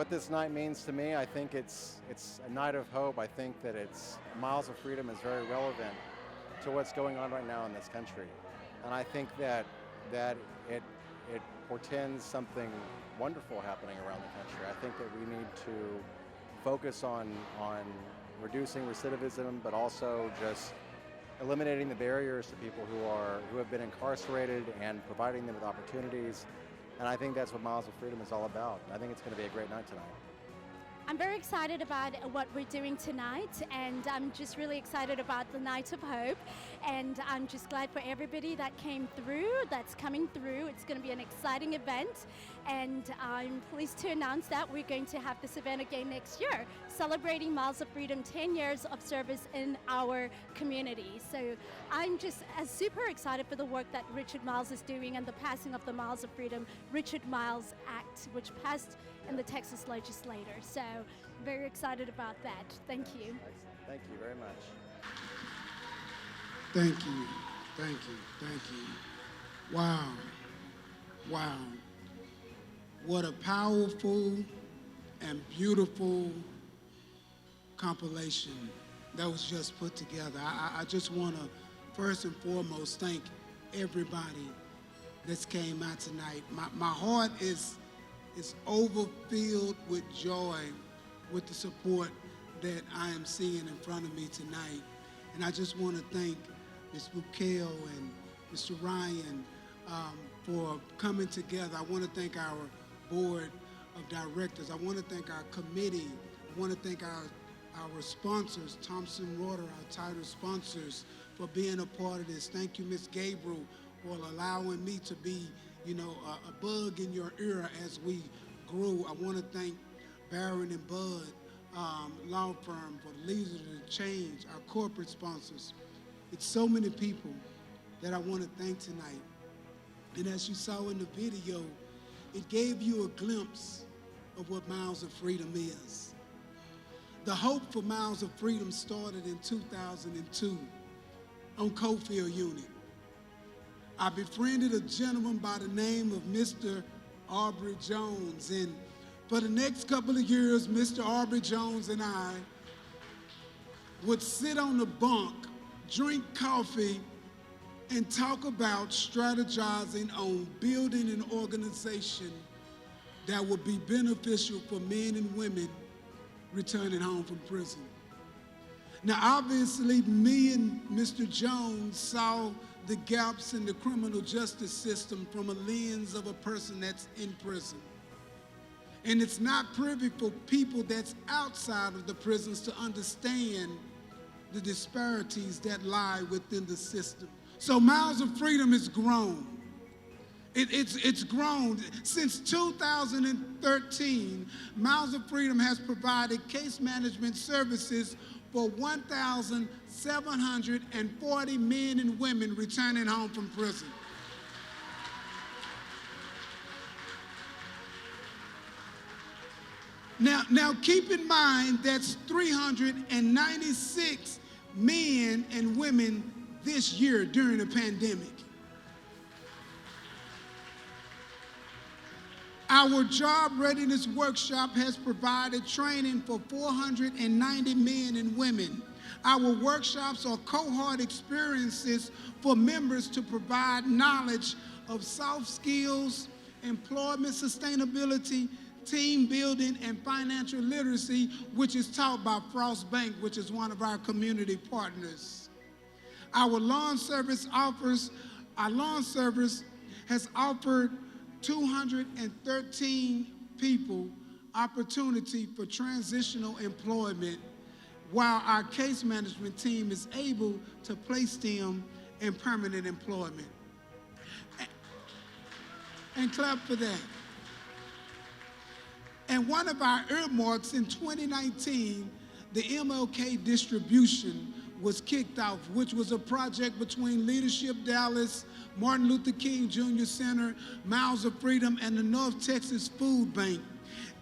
this night means to me, I think it's a night of hope. I think that it's Miles of Freedom is very relevant to what's going on right now in this country, and I think that it portends something wonderful happening around the country. I think that we need to focus on reducing recidivism, but also just eliminating the barriers to people who have been incarcerated and providing them with opportunities. And I think that's what Miles of Freedom is all about. I think it's going to be a great night tonight. I'm very excited about what we're doing tonight, and I'm just really excited about the Night of Hope, and I'm just glad for everybody that came through, that's coming through. It's going to be an exciting event, and I'm pleased to announce that we're going to have this event again next year, celebrating Miles of Freedom 10 years of service in our community. So I'm just super excited for the work that Richard Miles is doing and the passing of the Miles of Freedom Richard Miles Act, which passed in the Texas legislature. So very excited about that. Thank you. Excellent. Thank you very much. Thank you. Thank you. Thank you. Wow. Wow. What a powerful and beautiful compilation that was just put together. I just want to first and foremost thank everybody that's came out tonight. My heart is overfilled with joy with the support that I am seeing in front of me tonight. And I just want to thank Ms. Bukel and Mr. Ryan for coming together. I want to thank our board of directors. I want to thank our committee. I want to thank our sponsors, Thompson Reuters, our title sponsors, for being a part of this. Thank you, Ms. Gabriel, for allowing me to be, a bug in your ear as we grew. I want to thank Barron and Bud law firm for the leaders of the change, our corporate sponsors. It's so many people that I want to thank tonight. And as you saw in the video, it gave you a glimpse of what Miles of Freedom is. The hope for Miles of Freedom started in 2002 on Cofield Unit. I befriended a gentleman by the name of Mr. Aubrey Jones, and for the next couple of years, Mr. Aubrey Jones and I would sit on the bunk, drink coffee, and talk about strategizing on building an organization that would be beneficial for men and women returning home from prison. Now, obviously, me and Mr. Jones saw the gaps in the criminal justice system from a lens of a person that's in prison. And it's not privy for people that's outside of the prisons to understand the disparities that lie within the system. So Miles of Freedom has grown. It's grown. Since 2013, Miles of Freedom has provided case management services for 1,740 men and women returning home from prison. Now keep in mind that's 396 men and women this year during the pandemic. Our job readiness workshop has provided training for 490 men and women. Our workshops are cohort experiences for members to provide knowledge of soft skills, employment sustainability, team building, and financial literacy, which is taught by Frost Bank, which is one of our community partners. Our lawn service has offered 213 people opportunity for transitional employment, while our case management team is able to place them in permanent employment. And clap for that. And one of our earmarks in 2019, the MLK distribution was kicked off, which was a project between Leadership Dallas, Martin Luther King Jr. Center, Miles of Freedom, and the North Texas Food Bank.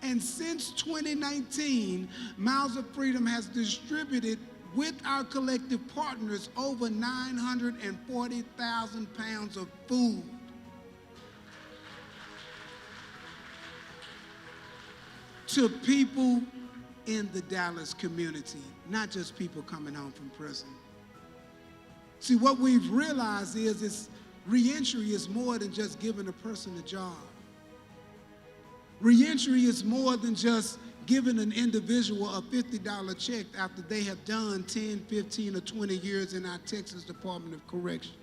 And since 2019, Miles of Freedom has distributed with our collective partners over 940,000 pounds of food. to people in the Dallas community, not just people coming home from prison. See, what we've realized is reentry is more than just giving a person a job. Reentry is more than just giving an individual a $50 check after they have done 10, 15, or 20 years in our Texas Department of Corrections.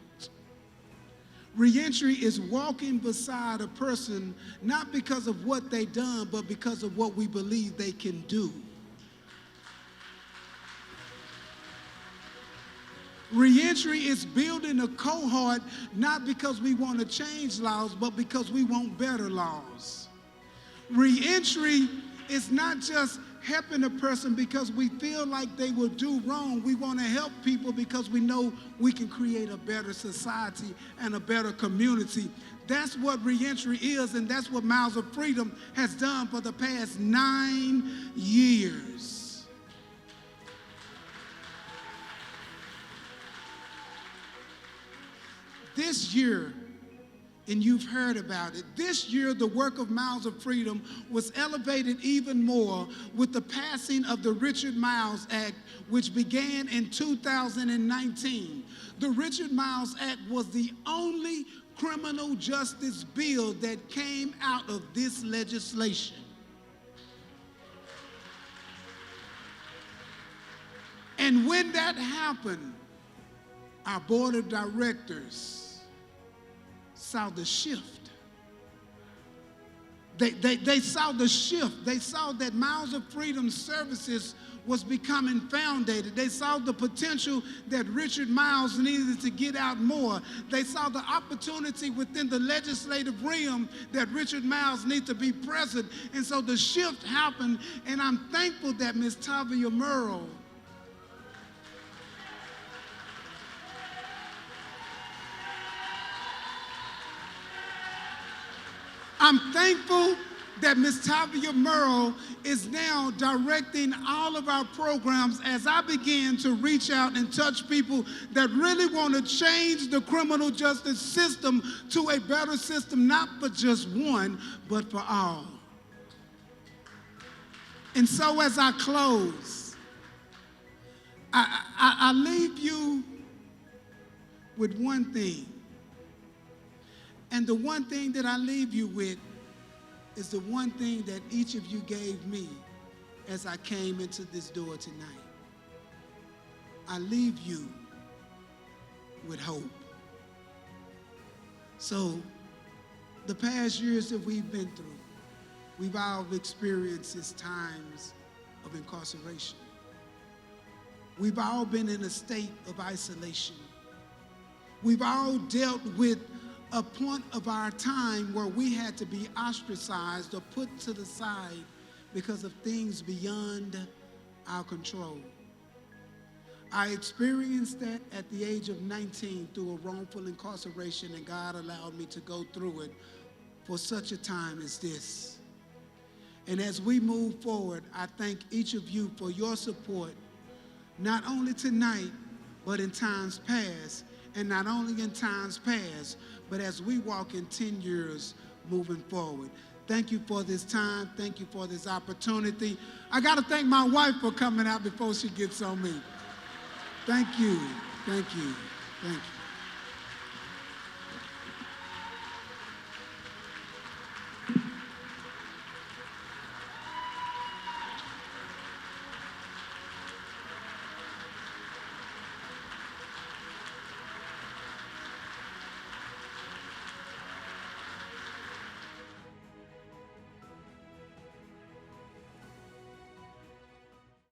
Reentry is walking beside a person not because of what they've done, but because of what we believe they can do. Reentry is building a cohort not because we want to change laws, but because we want better laws. Reentry is not just helping a person because we feel like they will do wrong. We want to help people because we know we can create a better society and a better community. That's what reentry is, and that's what Miles of Freedom has done for the past 9 years. This year, and you've heard about it, this year the work of Miles of Freedom was elevated even more with the passing of the Richard Miles Act, which began in 2019. The Richard Miles Act was the only criminal justice bill that came out of this legislation. And when that happened, our board of directors saw the shift. They saw the shift. They saw that Miles of Freedom services was becoming foundated. They saw the potential that Richard Miles needed to get out more. They saw the opportunity within the legislative realm that Richard Miles needed to be present. And so the shift happened, and I'm thankful that Ms. Tavia Murrow I'm thankful that Ms. Tavia Murrow is now directing all of our programs as I begin to reach out and touch people that really want to change the criminal justice system to a better system, not for just one, but for all. And so as I close, I leave you with one thing. And the one thing that I leave you with is the one thing that each of you gave me as I came into this door tonight. I leave you with hope. So the past years that we've been through, we've all experienced these times of incarceration. We've all been in a state of isolation. We've all dealt with a point of our time where we had to be ostracized or put to the side because of things beyond our control. I experienced that at the age of 19 through a wrongful incarceration, and God allowed me to go through it for such a time as this. And as we move forward, I thank each of you for your support, not only tonight, but in times past, and not only in times past, but as we walk in 10 years moving forward. Thank you for this time. Thank you for this opportunity. I got to thank my wife for coming out before she gets on me. Thank you. Thank you. Thank you.